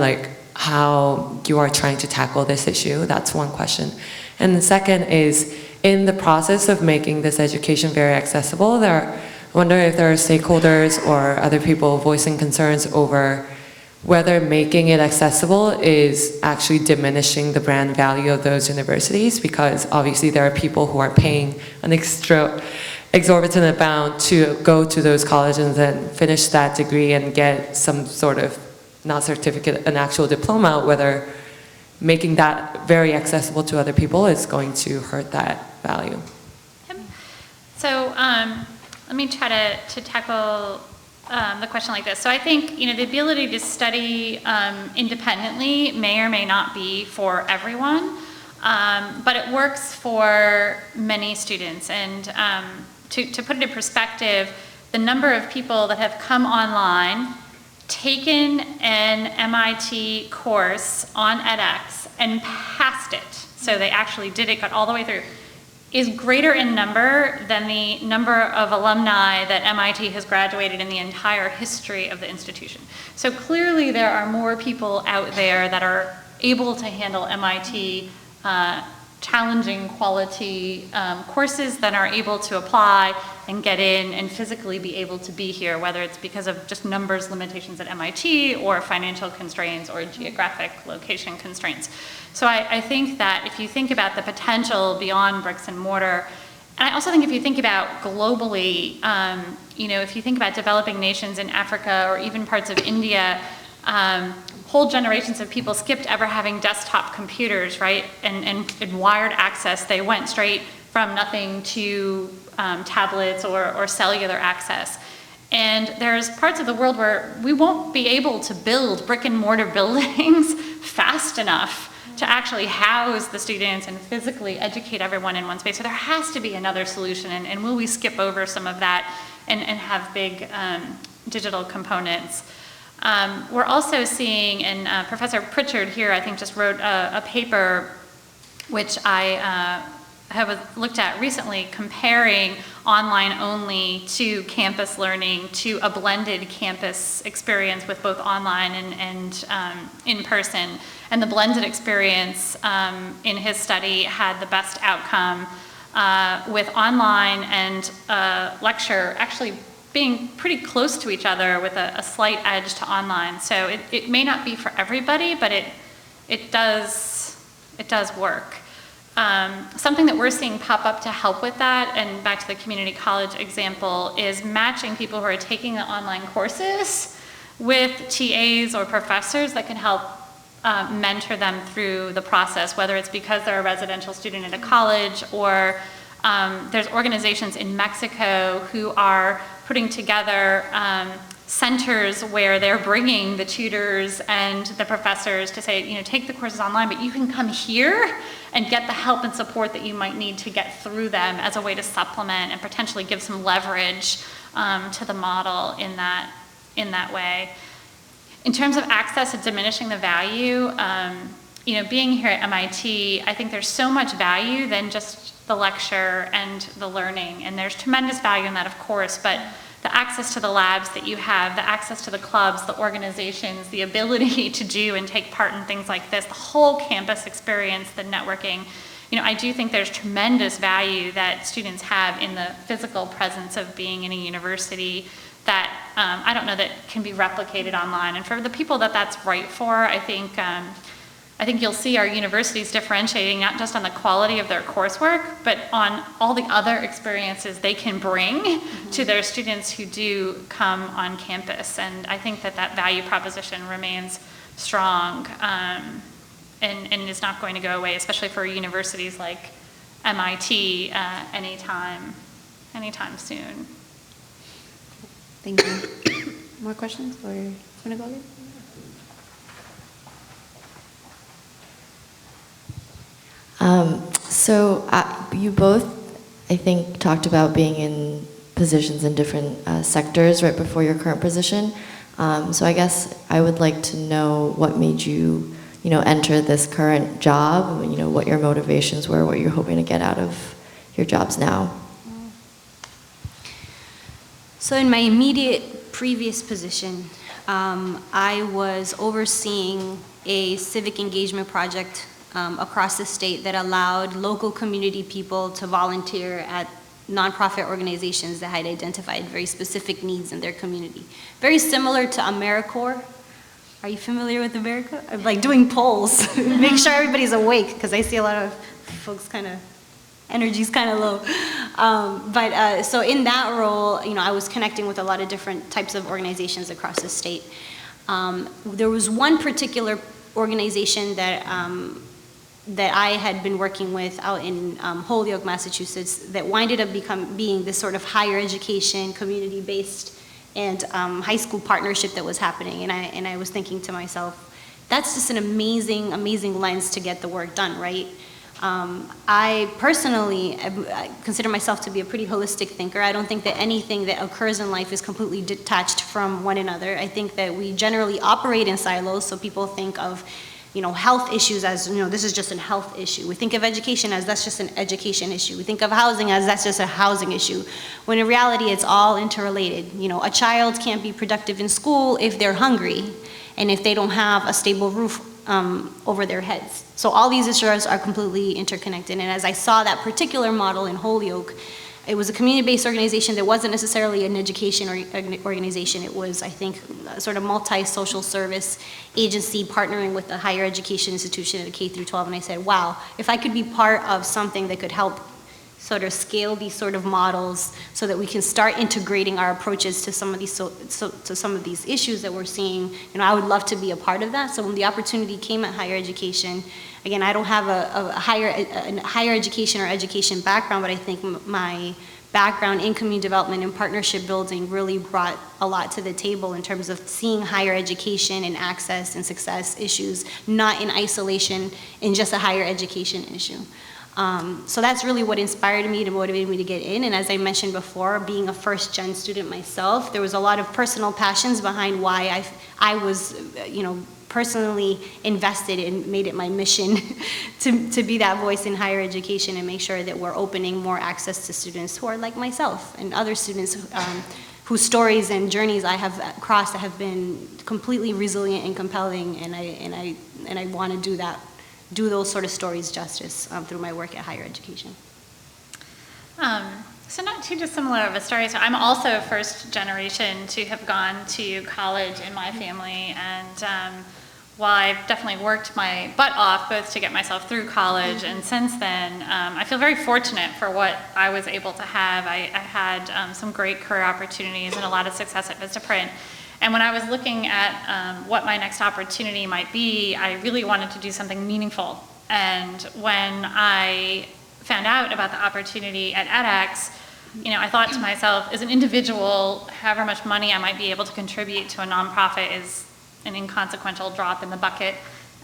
how you are trying to tackle this issue. That's one question. And the second is, in the process of making this education very accessible, I wonder if there are stakeholders or other people voicing concerns over whether making it accessible is actually diminishing the brand value of those universities, because obviously there are people who are paying an exorbitant amount to go to those colleges and finish that degree and get some sort of, not certificate, an actual diploma, whether making that very accessible to other people is going to hurt that value. So let me try to tackle the question like this. So I think, the ability to study independently may or may not be for everyone, but it works for many students. And to put it in perspective, the number of people that have come online, taken an MIT course on edX and passed it, so they actually did it, got all the way through, is greater in number than the number of alumni that MIT has graduated in the entire history of the institution. So clearly there are more people out there that are able to handle MIT challenging quality courses that are able to apply and get in and physically be able to be here, whether it's because of just numbers limitations at MIT or financial constraints or geographic location constraints. So I think that if you think about the potential beyond bricks and mortar, and I also think if you think about globally, if you think about developing nations in Africa or even parts of India, whole generations of people skipped ever having desktop computers, right? And wired access. They went straight from nothing to tablets or cellular access. And there's parts of the world where we won't be able to build brick and mortar buildings fast enough to actually house the students and physically educate everyone in one space. So there has to be another solution, and will we skip over some of that and have big digital components? We're also seeing, and Professor Pritchard here, I think, just wrote a paper which I have looked at recently, comparing online only to campus learning to a blended campus experience with both online and in person. And the blended experience in his study had the best outcome with online and lecture actually being pretty close to each other with a slight edge to online. So it may not be for everybody, but it does work. Something that we're seeing pop up to help with that, and back to the community college example, is matching people who are taking the online courses with TAs or professors that can help mentor them through the process, whether it's because they're a residential student at a college, or there's organizations in Mexico who are putting together centers where they're bringing the tutors and the professors to say, take the courses online, but you can come here and get the help and support that you might need to get through them as a way to supplement and potentially give some leverage to the model in that way. In terms of access and diminishing the value, being here at MIT, I think there's so much value than just the lecture and the learning, and there's tremendous value in that, of course, but the access to the labs that you have, the access to the clubs, the organizations, the ability to do and take part in things like this, the whole campus experience, the networking, I do think there's tremendous value that students have in the physical presence of being in a university that I don't know that can be replicated online. And for the people that that's right for, I think you'll see our universities differentiating not just on the quality of their coursework, but on all the other experiences they can bring to their students who do come on campus. And I think that value proposition remains strong and is not going to go away, especially for universities like MIT anytime soon. Thank you. More questions, or you want to go again? You both, I think, talked about being in positions in different sectors right before your current position. So I guess I would like to know what made you, enter this current job, what your motivations were, what you're hoping to get out of your jobs now. So in my immediate previous position, I was overseeing a civic engagement project across the state that allowed local community people to volunteer at nonprofit organizations that had identified very specific needs in their community. Very similar to AmeriCorps. Are you familiar with AmeriCorps? Like doing polls, make sure everybody's awake, because I see a lot of folks energy's kind of low. So in that role, I was connecting with a lot of different types of organizations across the state. There was one particular organization that I had been working with out in Holyoke, Massachusetts, that winded up being this sort of higher education, community-based, and high school partnership that was happening. And I was thinking to myself, that's just an amazing, amazing lens to get the work done, right? I personally I consider myself to be a pretty holistic thinker. I don't think that anything that occurs in life is completely detached from one another. I think that we generally operate in silos, so people think of health issues as, this is just a health issue. We think of education as that's just an education issue. We think of housing as that's just a housing issue. When in reality, it's all interrelated. A child can't be productive in school if they're hungry and if they don't have a stable roof over their heads. So all these issues are completely interconnected. And as I saw that particular model in Holyoke, it was a community-based organization that wasn't necessarily an education organization. It was, I think, a sort of multi-social service agency partnering with a higher education institution at a K through 12. And I said, wow, if I could be part of something that could help sort of scale these sort of models so that we can start integrating our approaches to some of these to some of these issues that we're seeing, I would love to be a part of that. So when the opportunity came at higher education, again, I don't have a higher education or education background, but I think my background in community development and partnership building really brought a lot to the table in terms of seeing higher education and access and success issues not in isolation in just a higher education issue. So that's really what inspired me to motivate me to get in. And as I mentioned before, being a first-gen student myself, there was a lot of personal passions behind why I was, personally invested and made it my mission to be that voice in higher education and make sure that we're opening more access to students who are like myself and other students whose stories and journeys I have crossed have been completely resilient and compelling, and I want to do those sort of stories justice through my work at higher education. So not too dissimilar of a story. So I'm also first generation to have gone to college in my family, and while I've definitely worked my butt off both to get myself through college and since then, I feel very fortunate for what I was able to have. I had some great career opportunities and a lot of success at Vistaprint. And when I was looking at what my next opportunity might be, I really wanted to do something meaningful. And when I found out about the opportunity at edX, I thought to myself, as an individual, however much money I might be able to contribute to a nonprofit is an inconsequential drop in the bucket.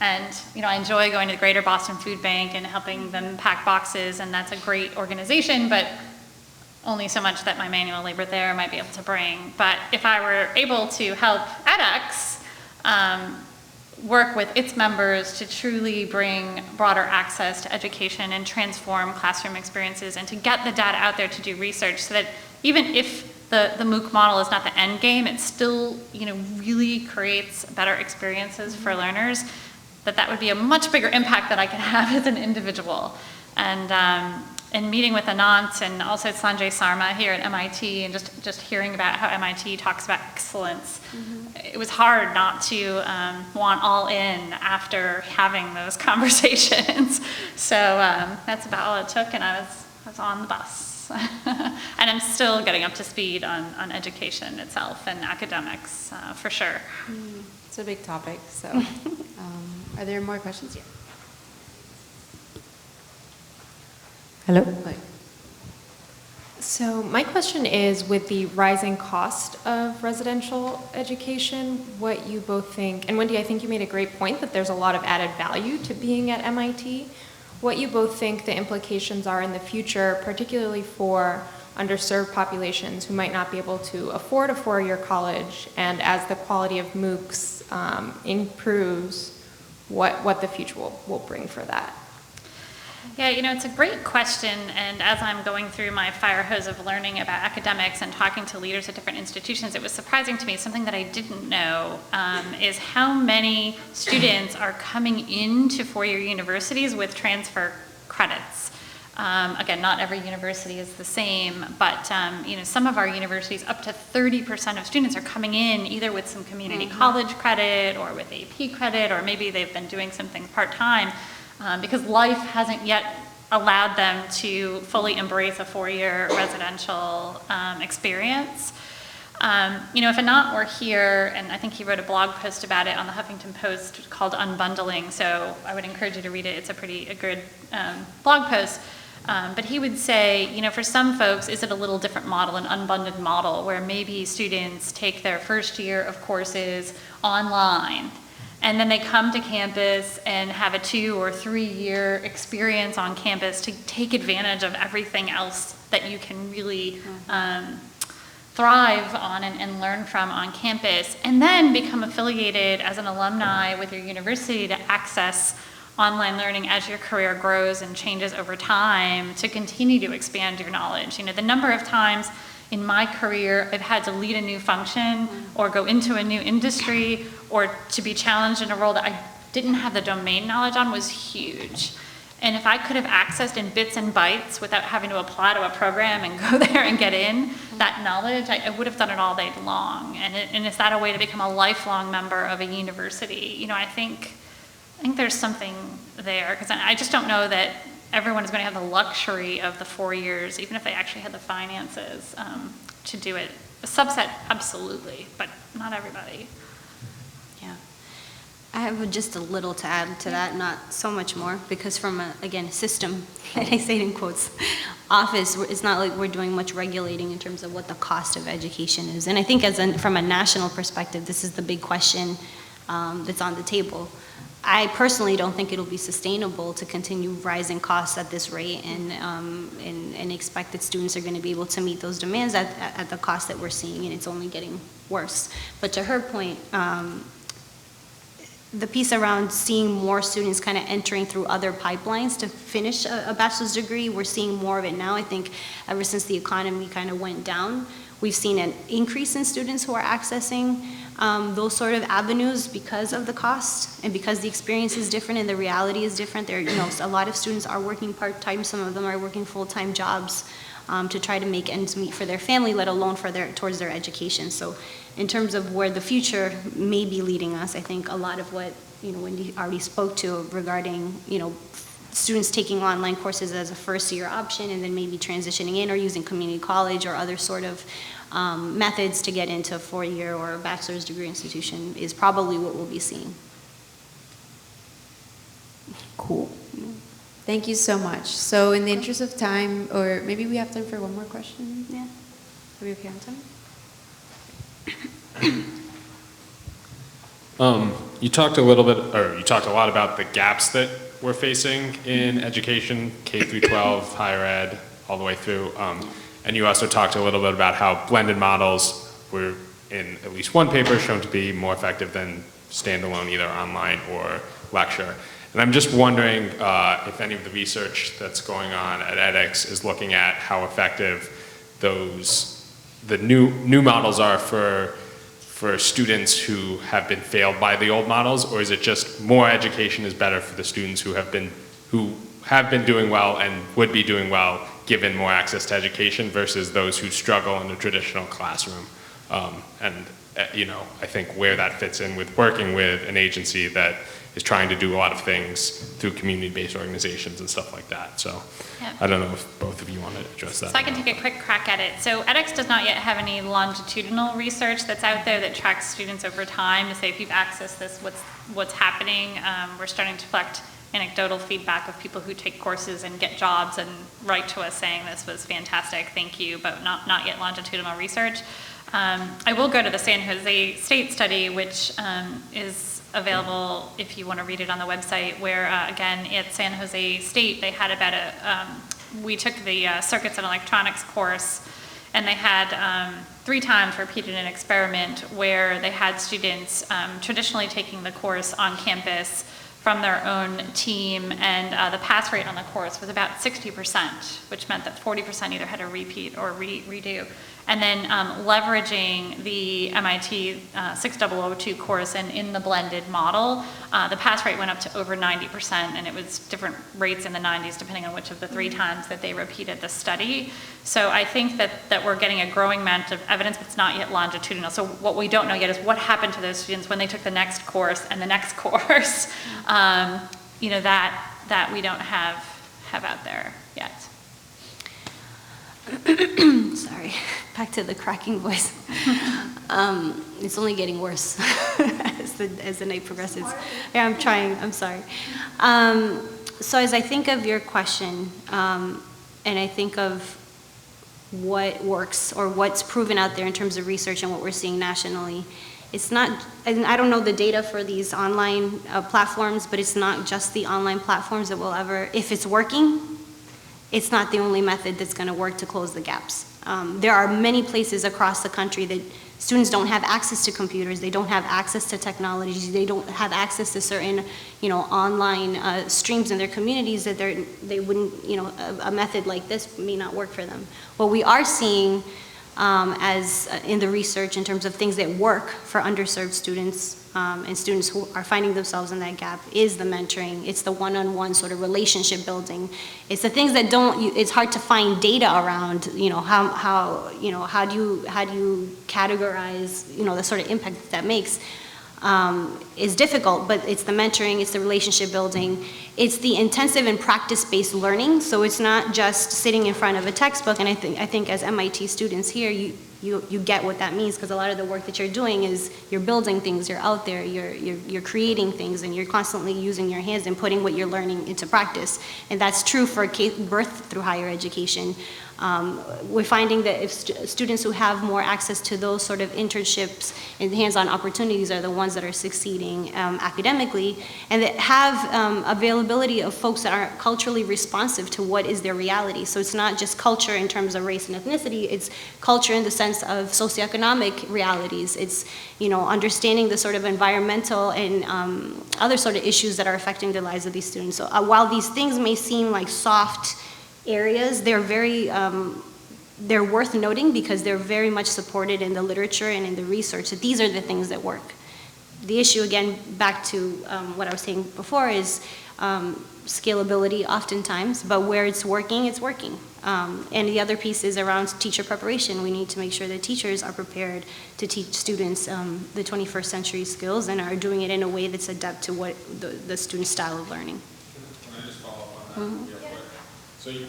And I enjoy going to the Greater Boston Food Bank and helping them pack boxes, and that's a great organization, but only so much that my manual labor there might be able to bring. But if I were able to help edX work with its members to truly bring broader access to education and transform classroom experiences and to get the data out there to do research so that even if the MOOC model is not the end game, it still really creates better experiences for learners, that would be a much bigger impact that I could have as an individual. And in meeting with Anant and also Sanjay Sarma here at MIT and just hearing about how MIT talks about excellence, it was hard not to want all in after having those conversations. So that's about all it took, and I was on the bus. And I'm still getting up to speed on education itself and academics, for sure. It's a big topic, so are there more questions? Yeah. Hello? So my question is, with the rising cost of residential education, what you both think, and Wendy, I think you made a great point that there's a lot of added value to being at MIT, what you both think the implications are in the future, particularly for underserved populations who might not be able to afford a four-year college, and as the quality of MOOCs improves, what the future will bring for that. Yeah, it's a great question, and as I'm going through my fire hose of learning about academics and talking to leaders at different institutions, it was surprising to me, something that I didn't know, is how many students are coming into four-year universities with transfer credits. Again, not every university is the same, but some of our universities, up to 30% of students are coming in either with some community college credit or with AP credit, or maybe they've been doing some things part-time. Because life hasn't yet allowed them to fully embrace a four-year residential experience. If Anant were here, and I think he wrote a blog post about it on the Huffington Post called Unbundling, so I would encourage you to read it. It's a good blog post. But he would say, for some folks, is it a little different model, an unbundled model, where maybe students take their first year of courses online, and then they come to campus and have a 2 or 3 year experience on campus to take advantage of everything else that you can really thrive on and learn from on campus, and then become affiliated as an alumni with your university to access online learning as your career grows and changes over time to continue to expand your knowledge. The number of times in my career I've had to lead a new function or go into a new industry or to be challenged in a role that I didn't have the domain knowledge on was huge. And if I could have accessed in bits and bytes without having to apply to a program and go there and get in that knowledge, I would have done it all day long. And is that a way to become a lifelong member of a university? I think there's something there, because I just don't know that everyone is going to have the luxury of the 4 years, even if they actually had the finances to do it. A subset, absolutely, but not everybody. Yeah. I have just a little to add to that, not so much more, because from a system, and I say it in quotes, office, it's not like we're doing much regulating in terms of what the cost of education is. And I think from a national perspective, this is the big question that's on the table. I personally don't think it'll be sustainable to continue rising costs at this rate and expect that students are going to be able to meet those demands at the cost that we're seeing, and it's only getting worse. But to her point, the piece around seeing more students kind of entering through other pipelines to finish a bachelor's degree, we're seeing more of it now. I think ever since the economy kind of went down, we've seen an increase in students who are accessing those sort of avenues because of the cost and because the experience is different and the reality is different. A lot of students are working part-time, some of them are working full-time jobs to try to make ends meet for their family, let alone towards their education. So in terms of where the future may be leading us, I think a lot of what Wendy already spoke to regarding students taking online courses as a first-year option and then maybe transitioning in or using community college or other sort of methods to get into a 4-year or a bachelor's degree institution is probably what we'll be seeing. Cool. Thank you so much. So in the interest of time, or maybe we have time for one more question? Yeah. Are we okay on time? You talked a lot about the gaps that we're facing in education, K through 12, higher ed, all the way through. And you also talked a little bit about how blended models were, in at least one paper, shown to be more effective than standalone, either online or lecture. And I'm just wondering if any of the research that's going on at edX is looking at how effective the new models are for students who have been failed by the old models, or is it just more education is better for the students who have been doing well and would be doing well given more access to education versus those who struggle in the traditional classroom? I think where that fits in with working with an agency that is trying to do a lot of things through community-based organizations and stuff like that. So yeah. I don't know if both of you want to address that. So I can take a quick crack at it. So edX does not yet have any longitudinal research that's out there that tracks students over time to say if you've accessed this, what's happening. We're starting to collect anecdotal feedback of people who take courses and get jobs and write to us saying this was fantastic, thank you, but not yet longitudinal research. I will go to the San Jose State study, which is available if you want to read it on the website, where again at San Jose State they had about we took the circuits and electronics course, and they had 3 times repeated an experiment where they had students traditionally taking the course on campus from their own team, and the pass rate on the course was about 60%, which meant that 40% either had to repeat or redo. And then leveraging the MIT 6002 course and in the blended model, the pass rate went up to over 90%, and it was different rates in the 90s depending on which of the 3 times that they repeated the study. So I think that we're getting a growing amount of evidence, but it's not yet longitudinal. So what we don't know yet is what happened to those students when they took the next course and the next course, you know, that we don't have out there yet. Sorry, back to the cracking voice. It's only getting worse as the night progresses. Yeah, I'm trying, I'm sorry. So as I think of your question, and I think of what works or what's proven out there in terms of research and what we're seeing nationally, it's not, and I don't know the data for these online platforms, but it's not just the online platforms that will ever, if it's working, it's not the only method that's going to work to close the gaps. There are many places across the country that students don't have access to computers, they don't have access to technologies, they don't have access to certain, you know, online streams in their communities that they wouldn't, you know, a method like this may not work for them. What we are seeing as in the research in terms of things that work for underserved students and students who are finding themselves in that gap is the mentoring, it's the one-on-one sort of relationship building. It's the things that it's hard to find data around, you know, how do you categorize, you know, the sort of impact that makes is difficult, but it's the mentoring, it's the relationship building, it's the intensive and practice-based learning. So it's not just sitting in front of a textbook, and I think as MIT students here, you get what that means, because a lot of the work that you're doing is you're building things, you're out there, you're creating things, and you're constantly using your hands and putting what you're learning into practice. And that's true for birth through higher education. We're finding that if students who have more access to those sort of internships and hands-on opportunities are the ones that are succeeding academically, and that have availability of folks that are culturally responsive to what is their reality. So it's not just culture in terms of race and ethnicity, it's culture in the sense of socioeconomic realities. It's, you know, understanding the sort of environmental and other sort of issues that are affecting the lives of these students. So while these things may seem like soft areas, they're very, they're worth noting because they're very much supported in the literature and in the research that these are the things that work. The issue, again, back to what I was saying before, is scalability oftentimes, but where it's working, it's working. And the other piece is around teacher preparation. We need to make sure that teachers are prepared to teach students the 21st century skills and are doing it in a way that's adept to what the student's style of learning. Can I just follow up on that real quick? So you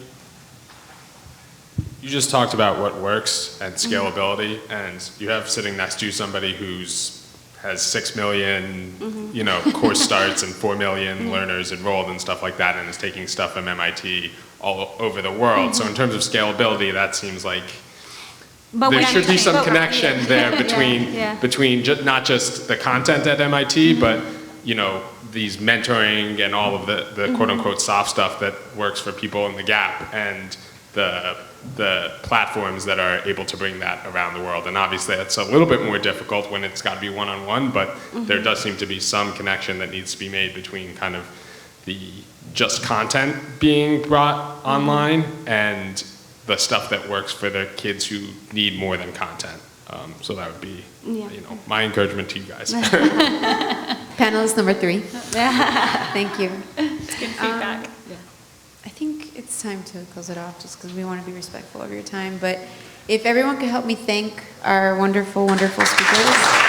just talked about what works and scalability, and you have sitting next to you somebody has 6 million, you know, course starts and 4 million learners enrolled and stuff like that, and is taking stuff from MIT all over the world. So in terms of scalability, that seems like there should be some connection there between not just the content at MIT, but, you know, these mentoring and all of the quote-unquote soft stuff that works for people in the gap, and the platforms that are able to bring that around the world. And obviously it's a little bit more difficult when it's got to be one-on-one, but there does seem to be some connection that needs to be made between kind of the just content being brought online and the stuff that works for the kids who need more than content. So that would be, you know, my encouragement to you guys. Panelist number 3. Thank you. It's good feedback. I think it's time to close it off just because we want to be respectful of your time. But if everyone could help me thank our wonderful, wonderful speakers.